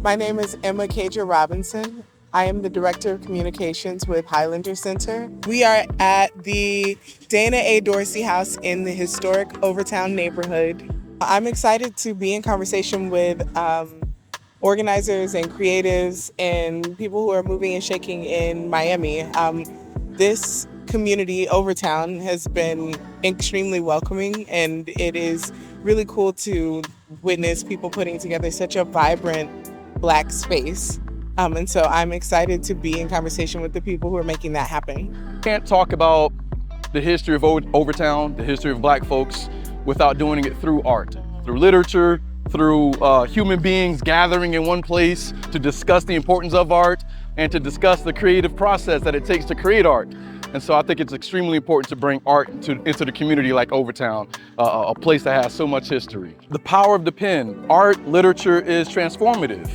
My name is Emma Cager Robinson. I am the Director of Communications with Highlander Center. We are at the Dana A. Dorsey House in the Historic Overtown neighborhood. I'm excited to be in conversation with organizers and creatives and people who are moving and shaking in Miami. This community, Overtown, has been extremely welcoming, and it is really cool to witness people putting together such a vibrant Black space. And so I'm excited to be in conversation with the people who are making that happen. Can't talk about the history of Overtown, the history of Black folks, without doing it through art, through literature, through human beings gathering in one place to discuss the importance of art and to discuss the creative process that it takes to create art. And so I think it's extremely important to bring art into the community like Overtown, a place that has so much history. The power of the pen. Art, literature is transformative.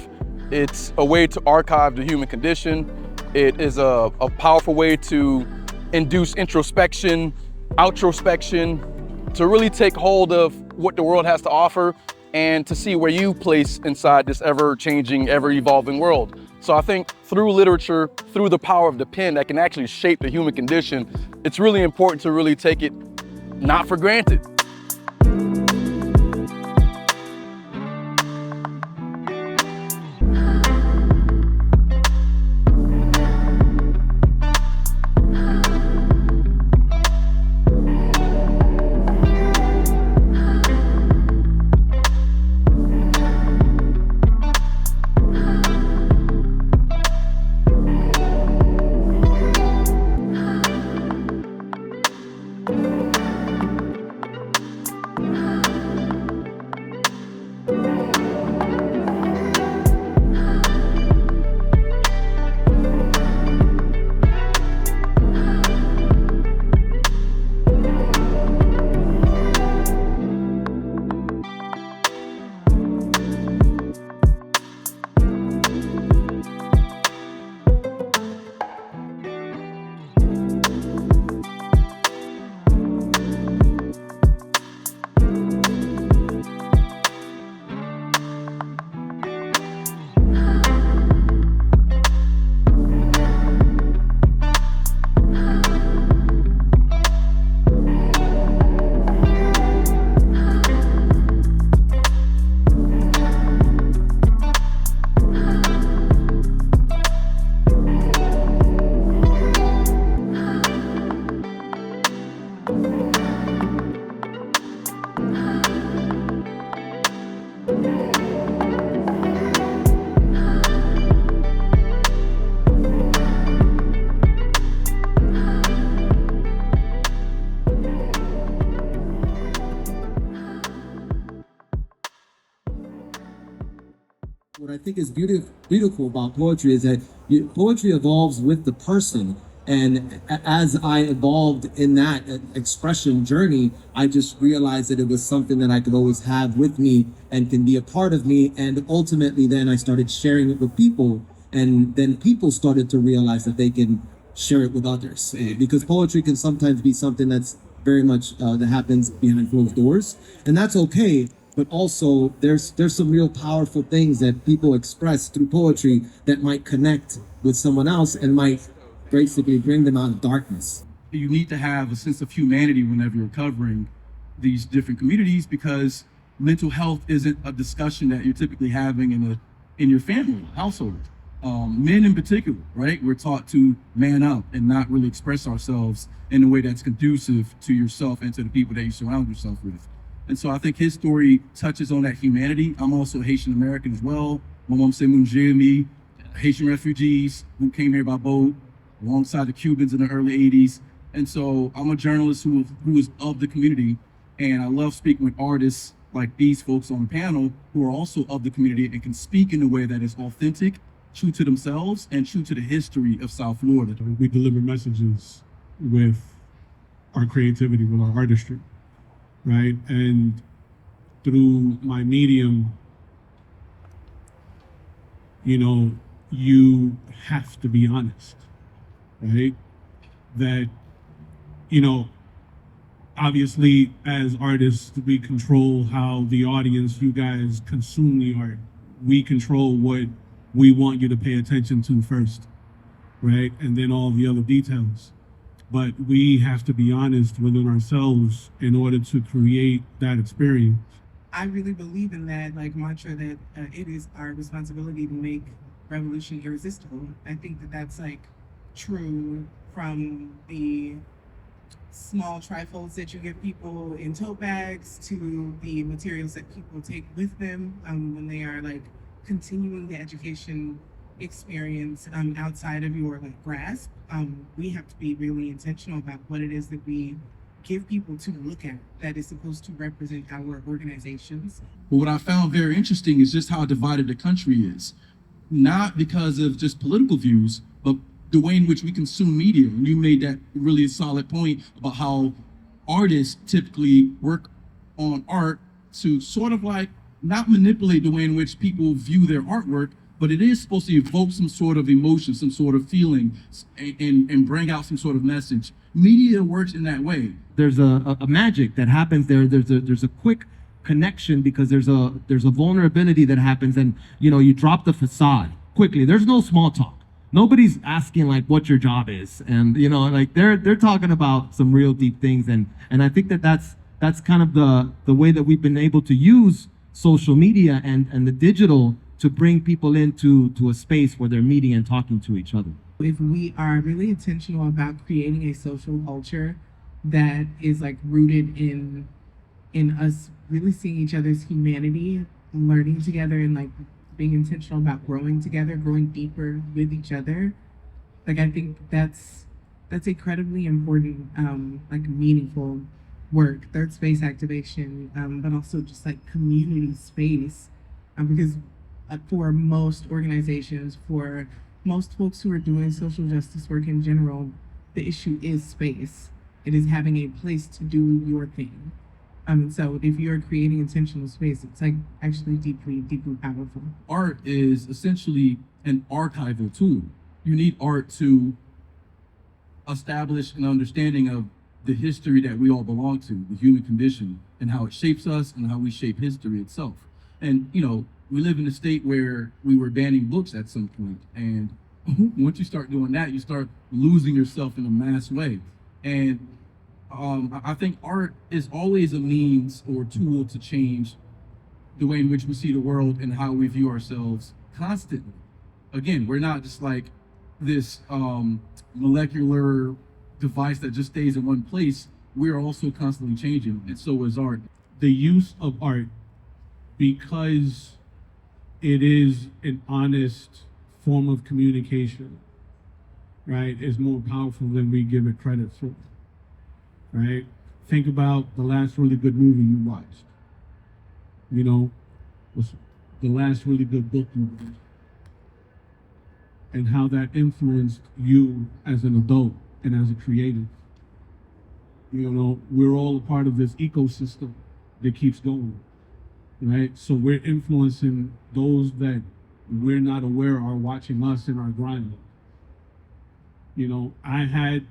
It's a way to archive the human condition. It is a powerful way to induce introspection, outrospection, to really take hold of what the world has to offer and to see where you place inside this ever-changing, ever-evolving world. So I think through literature, through the power of the pen that can actually shape the human condition, it's really important to really take it not for granted. What I think is beautiful about poetry is that poetry evolves with the person. And as I evolved in that expression journey, I just realized that it was something that I could always have with me and can be a part of me. And ultimately, then I started sharing it with people. And then people started to realize that they can share it with others. Because poetry can sometimes be something that's very much that happens behind closed doors. And that's okay. But also there's some real powerful things that people express through poetry that might connect with someone else and might basically bring them out of darkness. You need to have a sense of humanity whenever you're covering these different communities, because mental health isn't a discussion that you're typically having in your family, household. Men in particular, right? We're taught to man up and not really express ourselves in a way that's conducive to yourself and to the people that you surround yourself with. And so I think his story touches on that humanity. I'm also Haitian American as well. My mom said me, Haitian refugees who came here by boat alongside the Cubans in the early 80s. And so I'm a journalist who is of the community. And I love speaking with artists like these folks on the panel who are also of the community and can speak in a way that is authentic, true to themselves, and true to the history of South Florida. We deliver messages with our creativity, with our artistry. Right? And through my medium, you have to be honest, right? That, obviously as artists, we control how the audience, you guys consume the art. We control what we want you to pay attention to first, right? And then all the other details. But we have to be honest within ourselves in order to create that experience. I really believe in that like mantra that it is our responsibility to make revolution irresistible. I think that that's like true from the small trifles that you give people in tote bags to the materials that people take with them when they are like continuing the education experience outside of your like grasp. We have to be really intentional about what it is that we give people to look at that is supposed to represent our organizations. But what I found very interesting is just how divided the country is, not because of just political views, but the way in which we consume media. And you made that really solid point about how artists typically work on art to sort of like not manipulate the way in which people view their artwork, but it is supposed to evoke some sort of emotion, some sort of feeling, and bring out some sort of message. Media works in that way. There's a magic that happens there. There's a quick connection because there's a vulnerability that happens, and you drop the facade quickly. There's no small talk. Nobody's asking like what your job is, and like they're talking about some real deep things, and I think that's kind of the way that we've been able to use social media and the digital to bring people into a space where they're meeting and talking to each other. If we are really intentional about creating a social culture that is like rooted in us really seeing each other's humanity, learning together, and like being intentional about growing together, growing deeper with each other, like I think that's incredibly important, like meaningful work, third space activation, but also just like community space, because for most organizations, for most folks who are doing social justice work in general, the issue is space. It is having a place to do your thing. So if you're creating intentional space, it's like actually deeply, deeply powerful. Art is essentially an archival tool. You need art to establish an understanding of the history that we all belong to, the human condition, and how it shapes us and how we shape history itself. And we live in a state where we were banning books at some point, and once you start doing that, you start losing yourself in a mass way. And I think art is always a means or tool to change the way in which we see the world and how we view ourselves constantly. Again, we're not just like this molecular device that just stays in one place. We're also constantly changing, and so is art. The use of art, because it is an honest form of communication, right, is more powerful than we give it credit for, right? Think about the last really good movie you watched. What's the last really good book you read, and how that influenced you as an adult and as a creative. We're all a part of this ecosystem that keeps going, right? So we're influencing those that we're not aware are watching us in our grind. I had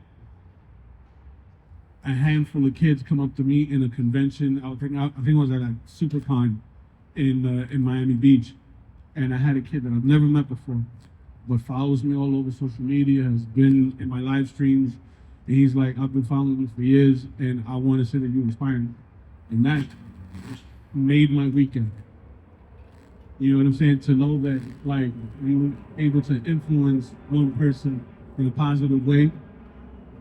a handful of kids come up to me in a convention. I think it was at a SuperCon in Miami Beach, and I had a kid that I've never met before, but follows me all over social media, has been in my live streams, and he's like, I've been following you for years, and I want to say that you inspire me. And that made my weekend. You know what I'm saying? To know that like we were able to influence one person in a positive way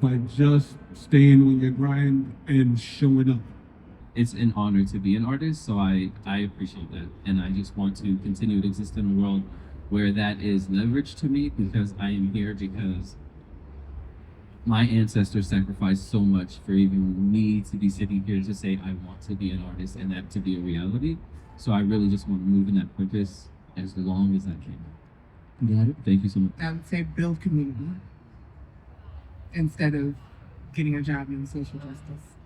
by just staying on your grind and showing up. It's an honor to be an artist, so I appreciate that. And I just want to continue to exist in a world where that is leveraged to me, because I am here because my ancestors sacrificed so much for even me to be sitting here to say I want to be an artist and that to be a reality. So I really just want to move in that purpose as long as I can. Got it? Thank you so much. I would say build community instead of getting a job in social justice.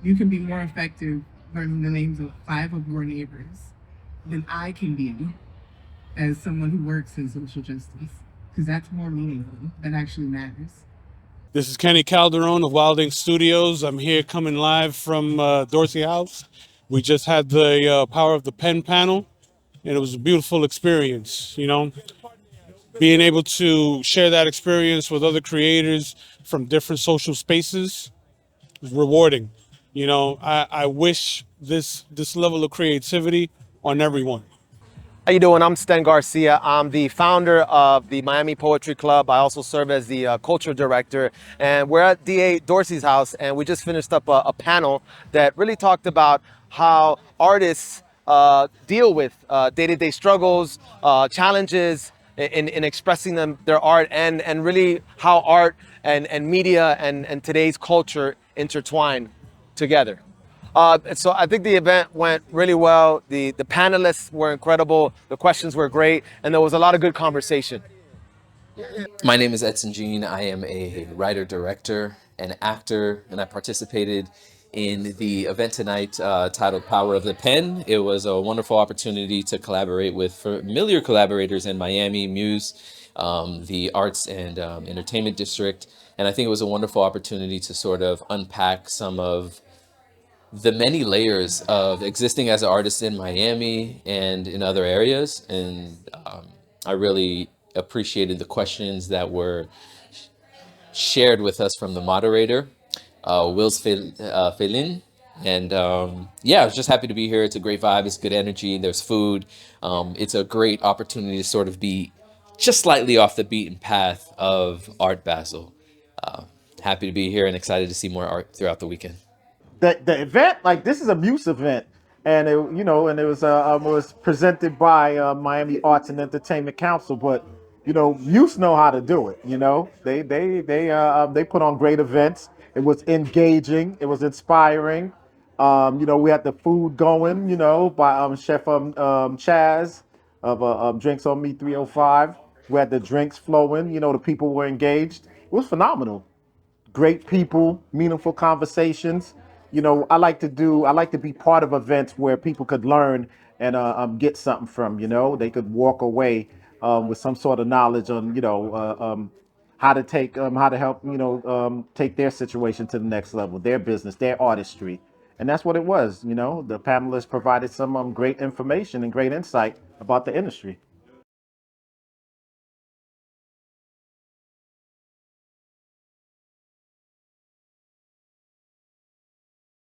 You can be more effective learning the names of 5 of your neighbors than I can be as someone who works in social justice, because that's more meaningful. That actually matters. This is Kenny Calderon of Wilding Studios. I'm here coming live from Dorsey House. We just had the Power of the Pen panel, and it was a beautiful experience. being able to share that experience with other creators from different social spaces is rewarding. I wish this level of creativity on everyone. How you doing? I'm Sten Garcia. I'm the founder of the Miami Poetry Club. I also serve as the culture director. And we're at DA Dorsey's house, and we just finished up a panel that really talked about how artists deal with day-to-day struggles, challenges in expressing their art, and really how art and media and today's culture intertwine together. So I think the event went really well. The panelists were incredible. The questions were great. And there was a lot of good conversation. My name is Edson Jean. I am a writer, director, and actor, and I participated in the event tonight titled Power of the Pen. It was a wonderful opportunity to collaborate with familiar collaborators in Miami, MUCE, the Arts and Entertainment District. And I think it was a wonderful opportunity to sort of unpack some of the many layers of existing as an artist in Miami and in other areas. And I really appreciated the questions that were shared with us from the moderator, Wills Felin. And yeah, I was just happy to be here. It's a great vibe. It's good energy. There's food. It's a great opportunity to sort of be just slightly off the beaten path of Art Basel. Happy to be here and excited to see more art throughout the weekend. The event, like, this is a MUCE event, and it was presented by Miami Arts and Entertainment Council. But MUCE know how to do it. They put on great events. It was engaging. It was inspiring. We had the food going. By Chef Chaz of Drinks on Me 305. We had the drinks flowing. The people were engaged. It was phenomenal. Great people, meaningful conversations. I like to be part of events where people could learn and get something from. They could walk away with some sort of knowledge on how to help take their situation to the next level, their business, their artistry. And that's what it was. The panelists provided some great information and great insight about the industry.